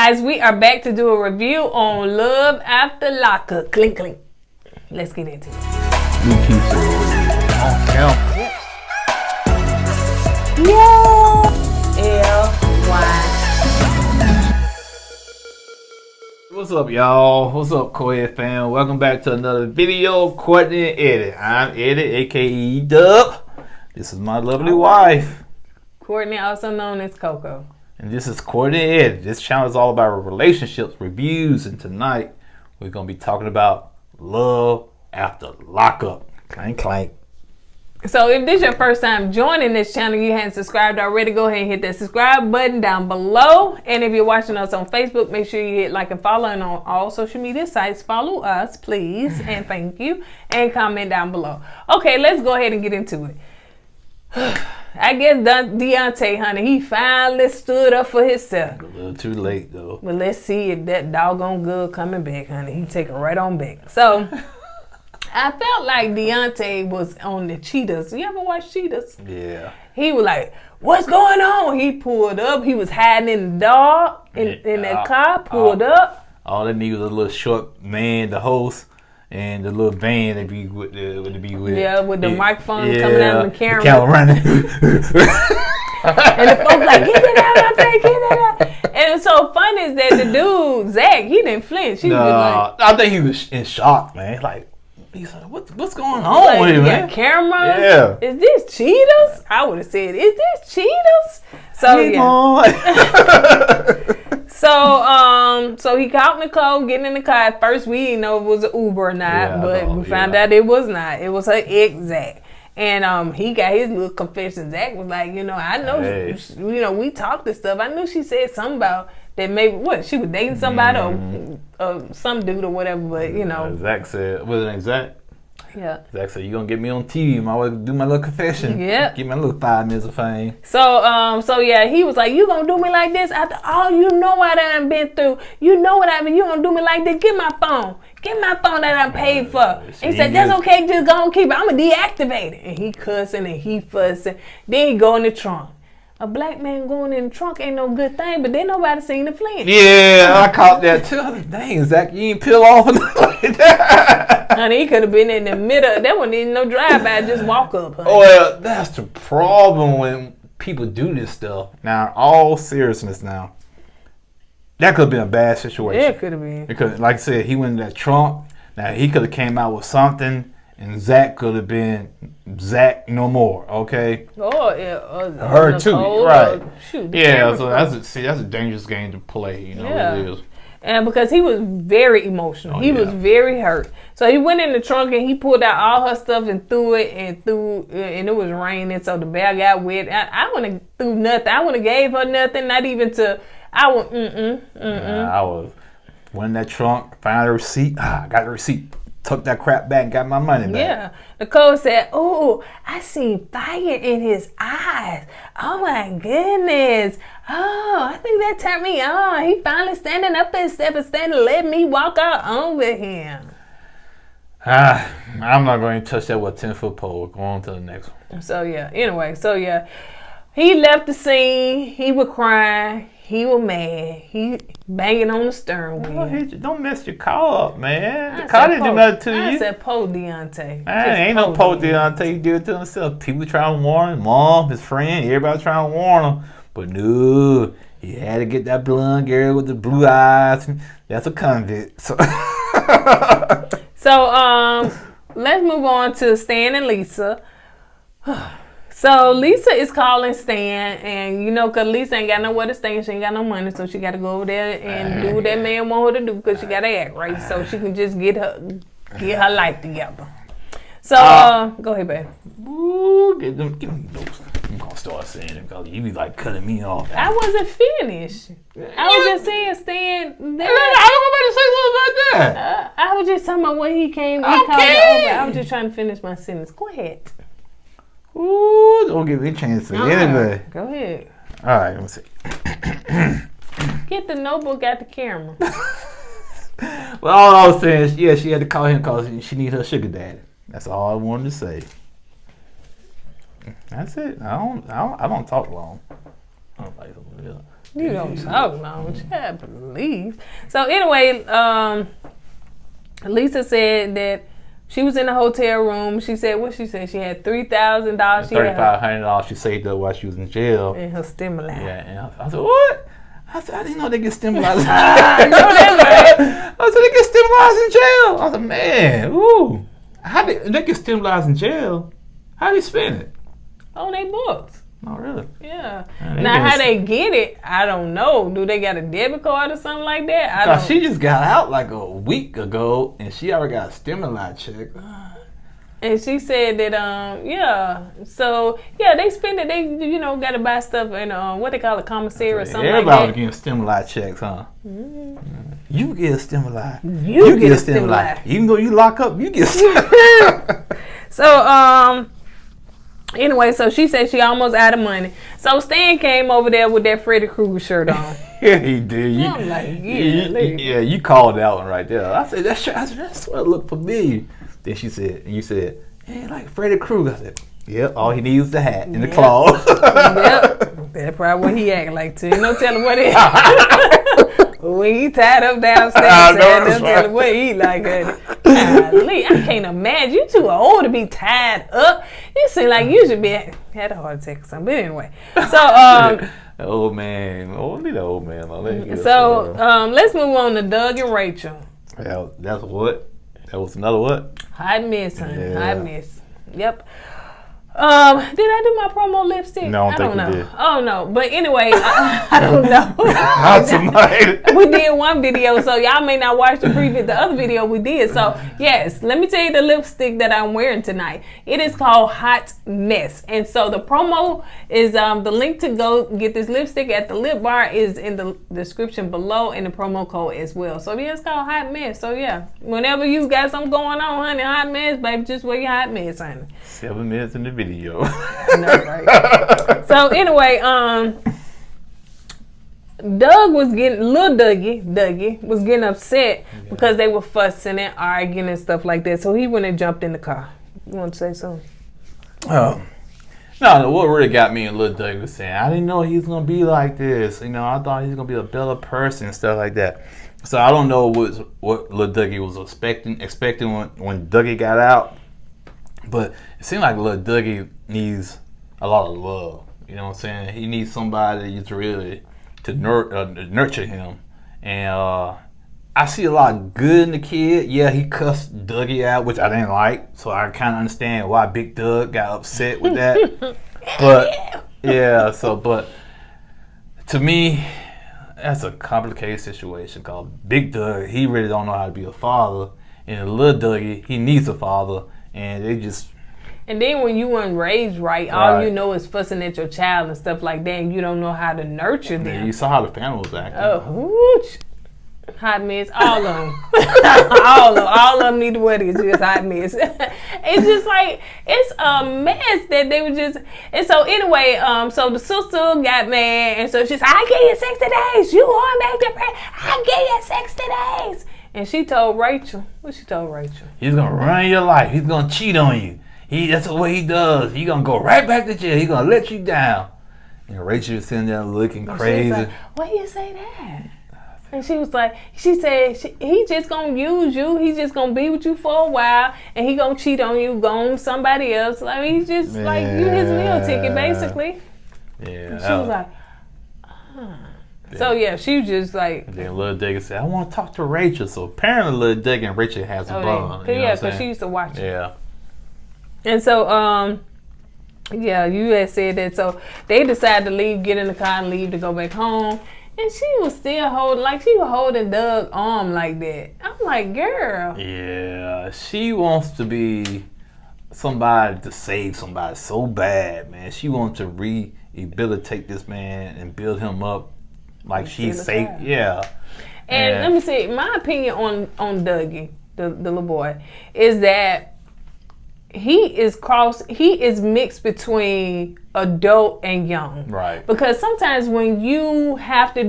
guys, we are back to do a review on Love After Lockup. Clink, clink. Let's get into it. What's up, y'all? What's up, KOED fam? Welcome back to another video. Courtney and Eddie. I'm Eddie, aka Dub. This is my lovely wife, Courtney, also known as Coco. and this is Courtney and Eddie. This channel is all about relationships, reviews, and tonight we're gonna be talking about Love After Lockup. Clank, clank. So if this is your first time joining this channel, you haven't subscribed already, go ahead and hit that subscribe button down below. And if you're watching us on Facebook, make sure you hit like and follow. And on all social media sites, follow us, please. And thank you. And comment down below. Okay, let's go ahead and get into it. I guess Deontay, honey, he finally stood up for himself. A little too late, though. But let's see if that doggone good coming back, honey. He take it right on back. So I felt like Deontay was on the Cheetahs. You ever watch Cheetahs? Yeah. He was like, what's going on? He pulled up. He was hiding in the dark in that car, pulled up. All they need was a little short man, the host, and the little van to be with. Yeah, with the microphone coming out of the camera. The camera running. And the folks like, get it out, I think, get it out. And it's so funny is that the dude, Zach, he didn't flinch. He was like, I think he was in shock, man. Like, he's like, what's going on with him, man? Cameras? Yeah. Is this Cheetahs? I would have said, is this Cheetahs? So yeah. So he called Nicole getting in the car. At first we didn't know if it was an Uber or not, but we found out it was not. It was her ex, Zach. And he got his little confession. Zach was like, I know, we talked and stuff. I knew she said something about that maybe she was dating somebody or some dude or whatever, but Zach said, was it Zach? Yeah. Zach said, you gonna get me on TV, I want to do my little confession. Yeah. Get my little 5 minutes of fame. So yeah, he was like, you gonna do me like this after all you know what I done been through. You know what I mean, you gonna do me like this, get my phone. Get my phone that I paid for. And he said, that's okay, just go and keep it. I'm gonna deactivate it. And he cussing and he fussing. Then he go in the trunk. A black man going in the trunk ain't no good thing, but then nobody seen the flinch. Yeah, I caught that too. I was like, dang, Zach, you ain't peel off or nothing like that. Honey, he could have been in the middle. That wasn't even no drive-by, just walk up. Honey. Well, that's the problem when people do this stuff. Now, all seriousness now, that could have been a bad situation. Yeah, it could have been. Because, like I said, he went in that trunk. Now, he could have came out with something, and Zach could have been Zach no more, okay? Oh, yeah. Her Nicole, too, right. Shoot, yeah, so that's a dangerous game to play, yeah. It is. And because he was very emotional. He was very hurt. So he went in the trunk and he pulled out all her stuff and threw it and it was raining, so the bag got wet. I wouldn't have threw nothing. I wouldn't have gave her nothing, not even to, I was, went in that trunk, found a receipt. I got the receipt. Took that crap back and got my money back. Yeah. Nicole said, oh, I seen fire in his eyes. Oh, my goodness. Oh, I think that turned me on. He finally standing up and let me walk out on with him. I'm not going to touch that with a 10-foot pole. Go on to the next one. So, yeah. Anyway, he left the scene. He was crying. He was mad. He banging on the steering wheel. Don't mess your car up, man. The car didn't do nothing to you. I said, po Deontay. Ain't no po Deontay. He did it to himself. People trying to warn him. Mom, his friend, everybody trying to warn him. But no, he had to get that blonde girl with the blue eyes. That's a convict. So, let's move on to Stan and Lisa. So Lisa is calling Stan, and cause Lisa ain't got nowhere to stay, and she ain't got no money, so she got to go over there and do what that man want her to do, cause she got to act right, so she can just get her life together. So go ahead, babe. Ooh, give me those. I'm gonna start saying it because you be like cutting me off. I wasn't finished. I was just saying, Stan. I don't know about to say what about that. I was just talking about when he came. He called her over. I was just trying to finish my sentence. Go ahead. Ooh, don't give me a chance to anyway. Go ahead. All right, let me see. Get the notebook out the camera. Well, all I was saying is, yeah, she had to call him because she need her sugar daddy. That's all I wanted to say. That's it. I don't talk long. I don't like You don't talk long. I believe. So anyway, Lisa said that she was in a hotel room. She said, what she said? She had $3,000. $3,500 she saved up while she was in jail. And her stimuli. Yeah, and I said, what? I said, I didn't know they get stimulized. I know that, right? I said, they get stimulized in jail. I said, man, ooh. How they get stimulized in jail? How do you spend it? On their books. Oh, really? Yeah. Now, how they get it, I don't know. Do they got a debit card or something like that? She just got out like a week ago, and she already got a stimuli check. And she said that, yeah. So, yeah, they spend it. They, got to buy stuff in, what they call a commissary or something like that. Everybody getting stimuli checks, huh? Mm-hmm. You get a stimuli. You get a stimuli. Even though you lock up, you get a stimuli. So, anyway, so she said she almost out of money. So Stan came over there with that Freddy Krueger shirt on. Yeah, he did. I'm like, yeah, you called that one right there. I said, that shirt, that's what it looked familiar. Then you said, hey, like Freddy Krueger. I said, yep, all he needs is the hat and the claws. Yep, that's probably what he act like too. No telling what it is. When he tied up downstairs, no telling what he like. Golly, I can't imagine. You too old to be tied up. You seem like you should be had a heart attack or something. But anyway, so old man, only the old man. Let's move on to Doug and Rachel. Well, that's what. That was another what? Hot mess, honey. Yeah. Hot mess. Yep. Did I do my promo lipstick? No, I don't know. You did. Oh no, but anyway, I don't know. We did one video, so y'all may not watch the other video we did. So yes, let me tell you the lipstick that I'm wearing tonight. It is called Hot Mess, and so the promo is the link to go get this lipstick at the lip bar is in the description below, and the promo code as well. So yeah, it's called Hot Mess. So yeah, whenever you got something going on, honey, hot mess, baby, just wear your hot mess, honey. 7 minutes in the video. No, right. So anyway, little Dougie was getting upset because they were fussing and arguing and stuff like that. So he went and jumped in the car. You want to say something? No, what really got me and little Dougie was saying, I didn't know he was gonna be like this. I thought he was gonna be a better person and stuff like that. So I don't know what little Dougie was expecting when Dougie got out. But it seemed like little Dougie needs a lot of love. You know what I'm saying? He needs somebody to nurture him. And I see a lot of good in the kid. Yeah, he cussed Dougie out, which I didn't like. So I kind of understand why Big Doug got upset with that. But yeah, but to me, that's a complicated situation. Cause Big Doug, he really don't know how to be a father, and little Dougie, he needs a father. And they just... And then when you weren't raised right, all you know is fussing at your child and stuff like that, and you don't know how to nurture them. Yeah, you saw how the family was acting. Oh, hot mess, all of them. all of them need to wear this, just hot mess. It's just like, it's a mess that they were just... And so anyway, so the sister got mad, and so she said, I give you 60 days. You going back to prison. I give you 60 days. And she told Rachel, what she told Rachel? He's going to ruin your life. He's going to cheat on you. That's the way he does. He's going to go right back to jail. He's going to let you down. And Rachel was sitting there looking crazy. Like, why you say that? And she was like, she said, he just going to use you. He's just going to be with you for a while. And he going to cheat on you, go on somebody else. Like, he's just like, you his meal ticket, basically. Yeah. And she was like, So yeah, she was just like. And then Lil Dougie said, "I want to talk to Rachel." So apparently, Lil Dougie and Rachel has a bond. Yeah, because she used to watch it. Yeah. And so, yeah, you had said that. So they decided to leave, get in the car, and leave to go back home. And she was still holding Doug's arm like that. I'm like, girl. Yeah, she wants to be somebody to save somebody so bad, man. She wants to rehabilitate this man and build him up like she's safe. Yeah. And let me say, my opinion on Dougie, the little boy, is that he is mixed between adult and young. Right. Because sometimes when you have to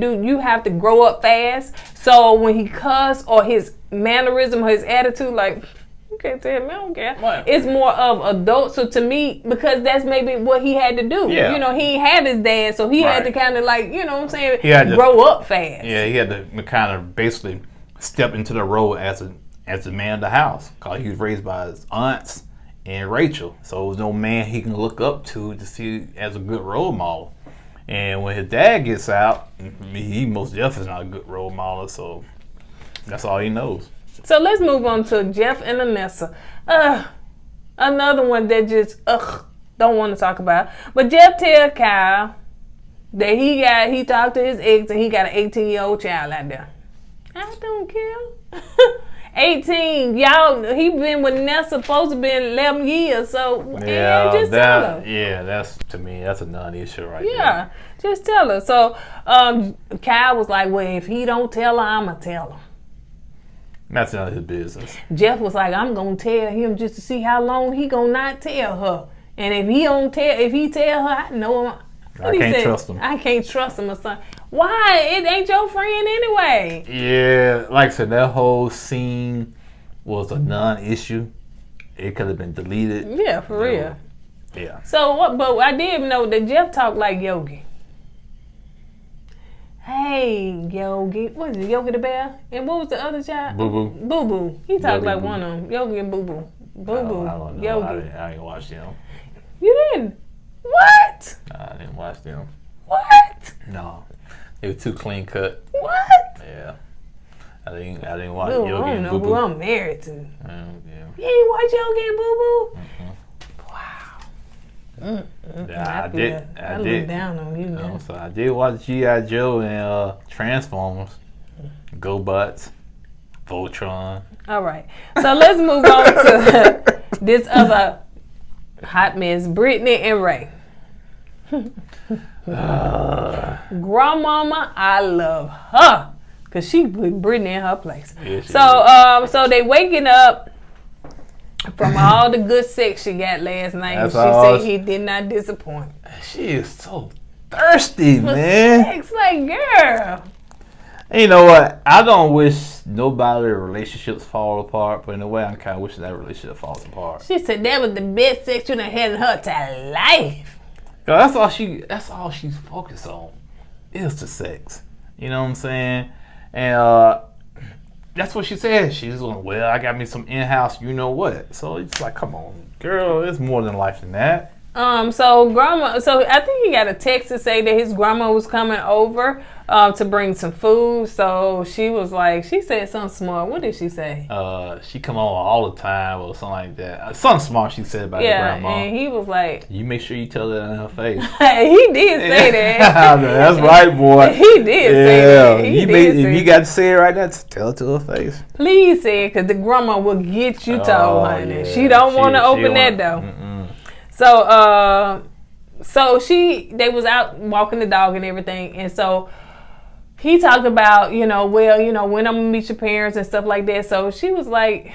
grow up fast. So when he cuss or his mannerism or his attitude, like, You can't tell me I don't care. What? It's more of adult. So to me, because that's maybe what he had to do. Yeah. You know, he had his dad, so he had to Right. kind of like, you know what I'm saying, He had to grow up fast. Yeah, he had to kind of basically step into the role as a man of the house. Cause he was raised by his aunts and Rachel, so there was no man he can look up to see as a good role model. And when his dad gets out, he most definitely is not a good role model. So that's all he knows. So let's move on to Jeff and Vanessa. Another one that just don't want to talk about. But Jeff tell Kyle that he talked to his ex and he got an 18-year-old child out there. I don't care. 18, y'all. He been with Vanessa supposed to be 11 years. So just tell her. Yeah, that's to me that's a non-issue right there. Yeah, just tell her. So Kyle was like, well, if he don't tell her, I'ma tell her. That's none of his business. Jeff was like, I'm gonna tell him just to see how long he gonna not tell her. And if he tell her, I know him. I can't trust him. I can't trust him or something. Why? It ain't your friend anyway. Yeah, like I said, that whole scene was a non-issue. It could have been deleted. Yeah, for real. Yeah. So what? But I did know that Jeff talked like Yogi. Hey, Yogi. What is it, Yogi the Bear? And what was the other child? Boo Boo. Boo Boo. He talked Yogi like Boo. one of them. Yogi and Boo Boo. Boo Boo. I don't know. Yogi. I didn't watch them. You didn't? What? Nah, I didn't watch them. What? No, they were too clean cut. What? Yeah, I didn't watch Ooh, Yogi I don't and know Boo who Boo. I'm married to. Yeah. You ain't watch Yogi and Boo Boo? Wow. Yeah, I look did. down on you now. So I did watch G.I. Joe and Transformers, GoBots, Voltron. All right. So let's move on to this other hot mess, Brittany and Ray. Grandmama, I love her because she put Brittany in her place. Yeah, she So they waking up from all the good sex she got last night. And she said he did not disappoint. She is so thirsty, man. Sex, like, girl. And you know what? I don't wish nobody relationships fall apart, but in a way, I'm kind of wishing that relationship falls apart. She said that was the best sex you done had in her entire life. That's all she's focused on is the sex. You know what I'm saying? And that's what she said. She's going, well, I got me some in-house, you know what? So it's like, come on, girl, it's more than life than that. So I think he got a text to say that his grandma was coming over to bring some food. So she was like, she said something smart. What did she say? She come on all the time or something like that. Something smart she said about her grandma. And he was like, you make sure you tell that in her face. he did say that. That's right, boy. He did say that. If you got to say it right now, tell it to her face. Please say it, because the grandma will get you told, honey. Yeah. She don't want to open that door. So they was out walking the dog and everything, and so he talked about, when I'm gonna meet your parents and stuff like that. So she was like,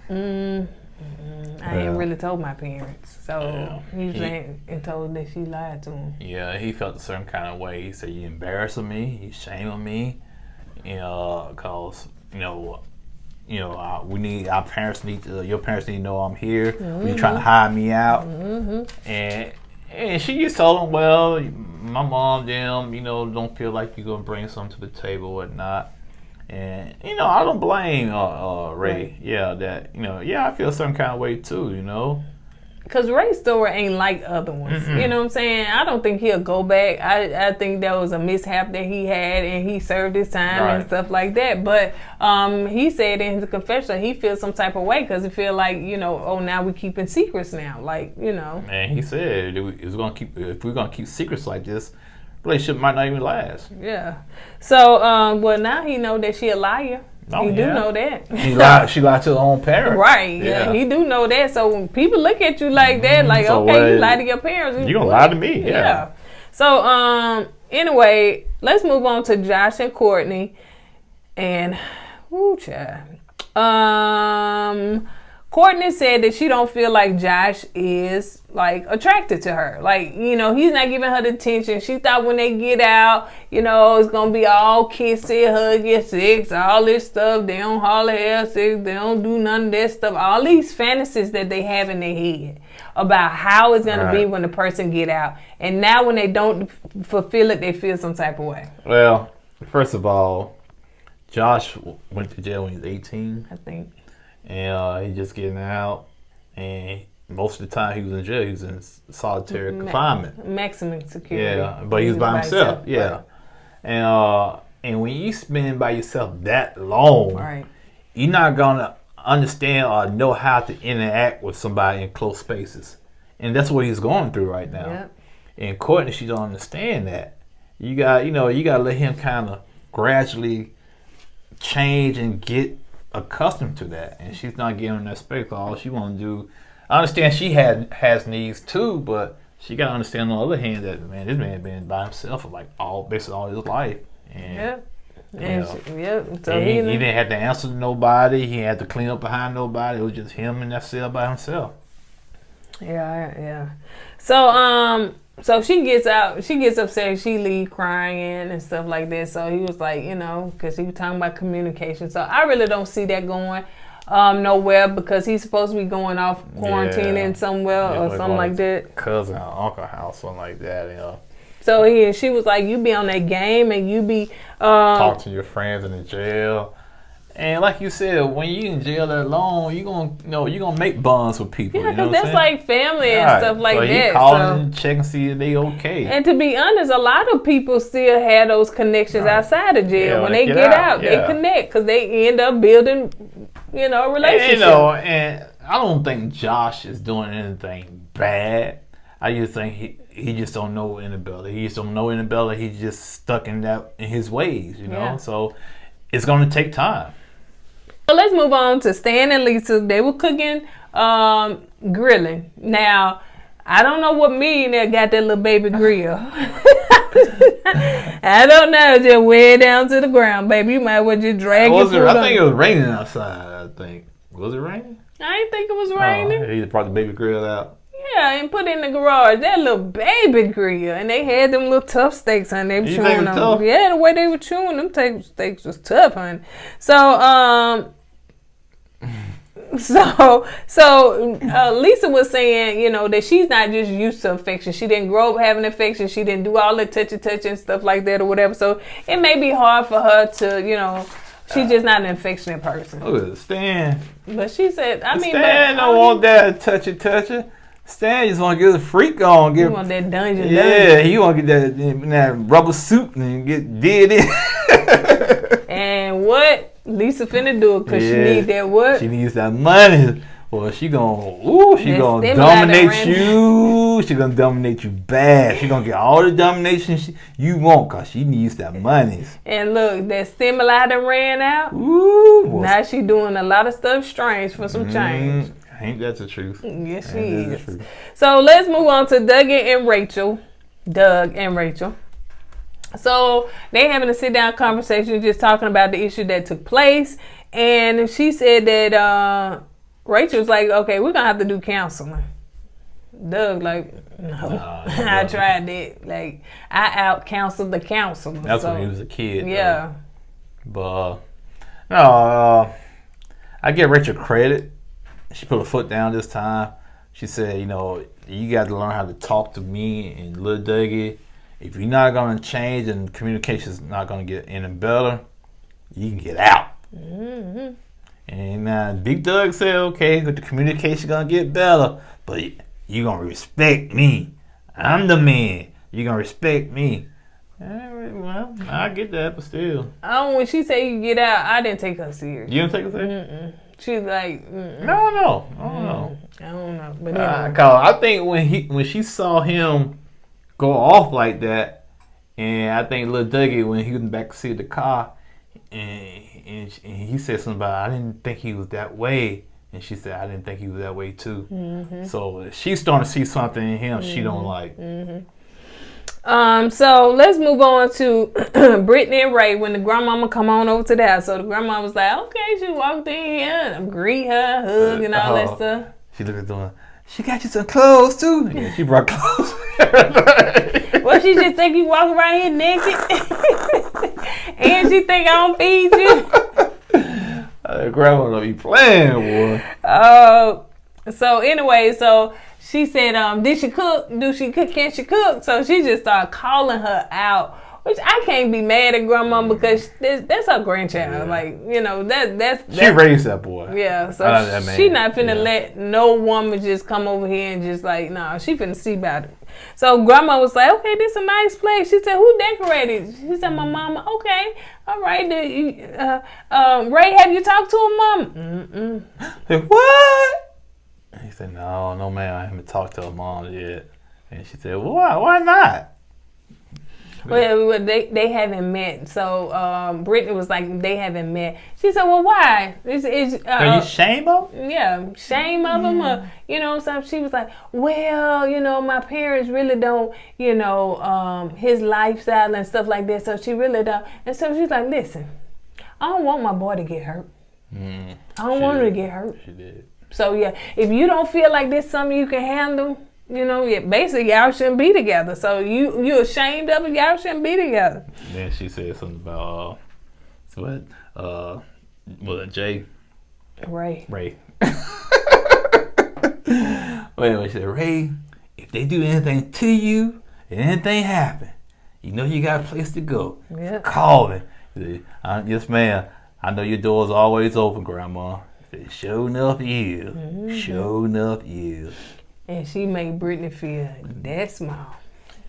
I ain't really told my parents. So he saying and told that she lied to him. Yeah, he felt a certain kind of way. He said, you embarrassing me, you shaming me, cause our parents need to, your parents need to know I'm here. Mm-hmm. You trying to hide me out. Mm-hmm. And she just told him, well, my mom, them, don't feel like you're going to bring something to the table or whatnot. And, I don't blame Ray. Right. Yeah, I feel some kind of way too, Because Ray's story ain't like other ones. Mm-hmm. You know what I'm saying? I don't think he'll go back. I think that was a mishap that he had, and he served his time and stuff like that. But he said in his confession he feels some type of way because he feel like, now we're keeping secrets now. Like, And he said if we're going to keep secrets like this, relationship might not even last. Yeah. So, now he know that she a liar. He do know that. She lied to her own parents. Right. Yeah. He do know that. So when people look at you like that, like, so okay, you lied to your parents. You gonna lie to me. Yeah. So, anyway, let's move on to Josh and Courtney. And, child. Courtney said that she don't feel like Josh is like attracted to her. Like, you know, he's not giving her the attention. She thought when they get out, you know, it's gonna be all kissy, huggy, sex, all this stuff. They don't holler at sex. They don't do none of that stuff. All these fantasies that they have in their head about how it's gonna be when the person get out. And now when they don't fulfill it, they feel some type of way. Well, first of all, Josh went to jail when he was 18. I think. And he just getting out, and most of the time he was in jail, he was in solitary confinement. Maximum security. Yeah, but he was by himself. Yeah. Right. And when you spend by yourself that long, you're not gonna understand or know how to interact with somebody in close spaces. And that's what he's going through right now. Yep. And Courtney, she don't understand that. You got to let him kind of gradually change and get accustomed to that, and she's not giving him that space. All she want to do, I understand she has needs too, but she got to understand on the other hand that this man been by himself for like basically all his life, and so he didn't have to answer to nobody. He had to clean up behind nobody. It was just him in that cell by himself. Yeah. So she gets out, she gets upset, she leave crying and stuff like that. So he was like, you know, because he was talking about communication. So I really don't see that going nowhere, because he's supposed to be going off quarantining somewhere or something like that. Cousin or uncle house, something like that, you know. So she was like, you be on that game and you be talk to your friends in the jail. And like you said, when you in jail that long, you're gonna make bonds with people. Yeah, because you know that's like family and stuff like that. He calling and checking, see if they okay. And to be honest, a lot of people still have those connections outside of jail. Yeah, when they get out, they connect because they end up building, relationships. And I don't think Josh is doing anything bad. I just think he just don't know any better. He just don't know any better. He's just stuck in his ways, you know. So it's gonna take time. So let's move on to Stan and Lisa. They were cooking, grilling. Now, I don't know what millionaire got that little baby grill. I don't know. Just way down to the ground, baby. You might well just drag your food. I think it was raining outside, I think. Was it raining? I didn't think it was raining. He brought the baby grill out. Yeah, and put it in the garage. That little baby grill. And they had them little tough steaks, honey. They were chewing them. Tough? Yeah, the way they were chewing them steaks was tough, honey. So, Lisa was saying, that she's not just used to affection. She didn't grow up having affection. She didn't do all the touch and stuff like that or whatever. So it may be hard for her to, she's just not an affectionate person. Look at Stan. But she said, Stan don't want that touch it. Stan just want to get a freak on. He want that dungeon. Yeah, he want to get that rubber suit and get dead in. And what? Lisa finna do it because she needs that what? She needs that money. Well, she gonna dominate you. She gonna dominate you bad. She gonna get all the domination you want because she needs that money. And look, that stimuli done ran out. Ooh, now she doing a lot of stuff strange for some change. Ain't that the truth? Yes, she is. So let's move on to Doug and Rachel. So they having a sit down conversation, just talking about the issue that took place, and she said that Rachel's like, okay, we're gonna have to do counseling. Doug like, no, I tried that. Like, I out counseled the counselor. That's when he was a kid. Yeah, but no, I give Rachel credit. She put her foot down this time. She said, you got to learn how to talk to me and Lil Dougie. If you're not going to change and communication's not going to get any better, you can get out. Mm-hmm. And Big Doug said, okay, but the communication going to get better, but you're going to respect me. I'm the man. You're going to respect me. Well, I get that, but still. When she said you get out, I didn't take her serious. You didn't take her serious? Mm-mm. She's like, I don't know. I don't know. But anyway. I think when she saw him go off like that, and I think Lil Dougie, when he went back to see the car, and he said something about, I didn't think he was that way, and she said, I didn't think he was that way too. Mm-hmm. So she's starting to see something in him she don't like. Mm-hmm. So let's move on to Brittany and Ray when the grandmama come on over to the house. So the grandma was like, okay, she walked in here, greet her, hug, and all that stuff. She looked at the she got you some clothes too. Yeah, she brought clothes. Well, she just think you walk around here naked, and she think I don't feed you. Grandma don't be playing, boy. So anyway, so she said, did she cook? Do she cook? Can she cook? So she just started calling her out, which I can't be mad at grandma because that's her grandchild. Yeah. Like, you know, that's she raised that boy. Yeah, so she not finna let no woman just come over here and just like, nah, she finna see about it. So grandma was like, okay, this is a nice place. She said, who decorated? She said, my mama. Okay, all right. Ray, have you talked to her mama? Like, what? He said, no, man, I haven't talked to her mom yet. And she said, well, why not? Well, they haven't met. So Brittany was like, they haven't met. She said, well, why? Are you ashamed of them? Yeah, shame of them. Or, you know, so she was like, well, you know, my parents really don't, you know, his lifestyle and stuff like that. So she really don't. And so she's like, listen, I don't want my boy to get hurt. I don't want her to get hurt. She did. So, yeah, if you don't feel like this something you can handle, you know, basically y'all shouldn't be together. So you ashamed of it, y'all shouldn't be together. Then she said something about was it Jay? Ray. Well, anyway, she said, Ray, if they do anything to you and anything happen, you know you got a place to go. Yeah. Call me. Yes, ma'am. I know your door's always open, Grandma. Sure enough is. Sure enough is. And she made Brittany feel that small.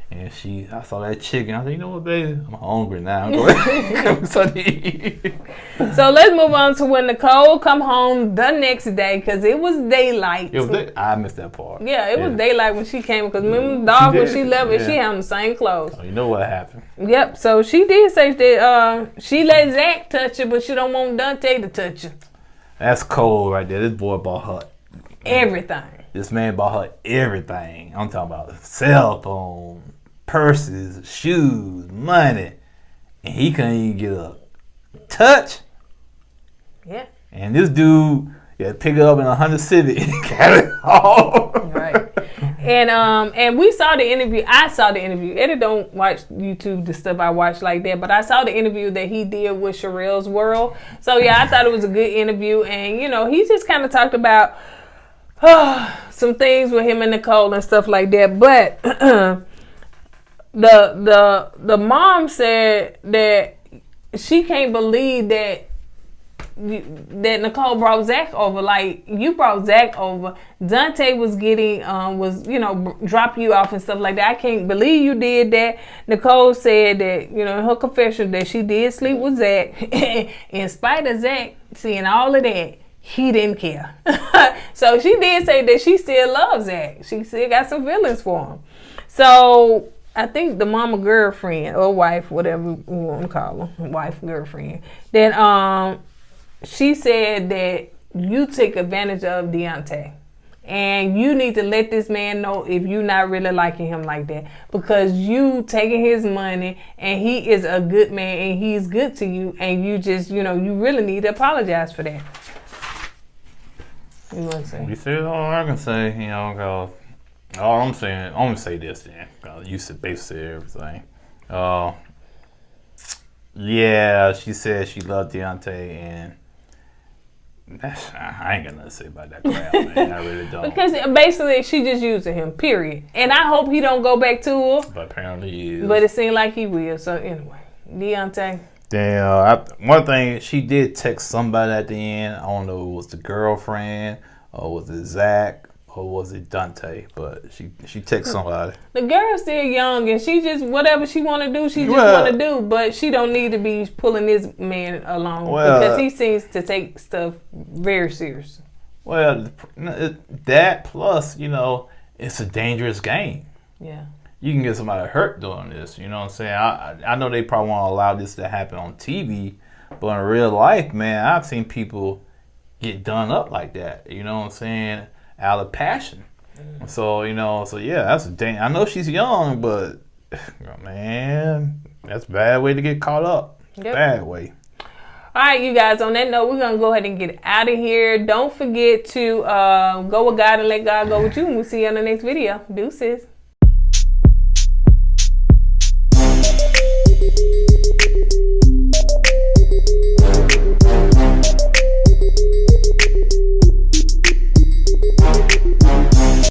And I saw that chicken. I said, you know what, baby? I'm hungry now. I'm going to eat. So let's move on to when Nicole come home the next day because it was daylight. I missed that part. Yeah, it was daylight when she came because remember the dog when she left and she had the same clothes. Oh, you know what happened. Yep. So she did say that she let Zach touch her, but she don't want Deontay to touch her. That's cold right there. This boy bought her everything. This man bought her everything. I'm talking about cell phone, purses, shoes, money. And he couldn't even get a touch. Yeah. And this dude picked it up in a Honda Civic and got it all. Right. And we saw the interview. I saw the interview. Eddie don't watch YouTube, the stuff I watch like that. But I saw the interview that he did with Sherelle's World. So, yeah, I thought it was a good interview. And, you know, he just kind of talked about some things with him and Nicole and stuff like that. But the mom said that she can't believe that Nicole brought Zach over. Like, you brought Zach over. Deontay was getting drop you off and stuff like that. I can't believe you did that. Nicole said that, you know, in her confession that she did sleep with Zach. In spite of Zach seeing all of that, he didn't care. So she did say that she still loves Zach. She still got some feelings for him. So I think the mama girlfriend or wife, whatever we want to call her, wife, girlfriend, then she said that you take advantage of Deontay. And you need to let this man know if you're not really liking him like that. Because you taking his money and he is a good man and he's good to you. And you just, you know, you really need to apologize for that. You want to say? You said all I can say, you know, because all I'm saying, I'm going to say this then. Because you said basically everything. Yeah, she said she loved Deontay and I ain't got nothing to say about that crap, man. I really don't. Because basically she just using him, period. And I hope he don't go back to her. But apparently he is. But it seemed like he will. So anyway, Deontay. Damn, one thing, she did text somebody at the end. I don't know if it was the girlfriend or was it Zach or was it Deontay, but she texted somebody. The girl's still young and she just, whatever she want to do, she just want to do. But she don't need to be pulling this man along because he seems to take stuff very serious. Well, that plus, you know, it's a dangerous game. Yeah. You can get somebody hurt doing this, you know what I'm saying? I know they probably want to allow this to happen on TV, but in real life, man, I've seen people get done up like that, you know what I'm saying, out of passion. So, you know, yeah, that's a I know she's young, but Man, that's a bad way to get caught up. Yep. Bad way. All right, you guys, on that note, we're going to go ahead and get out of here. Don't forget to go with God and let God go with you. And we'll see you on the next video. Deuces.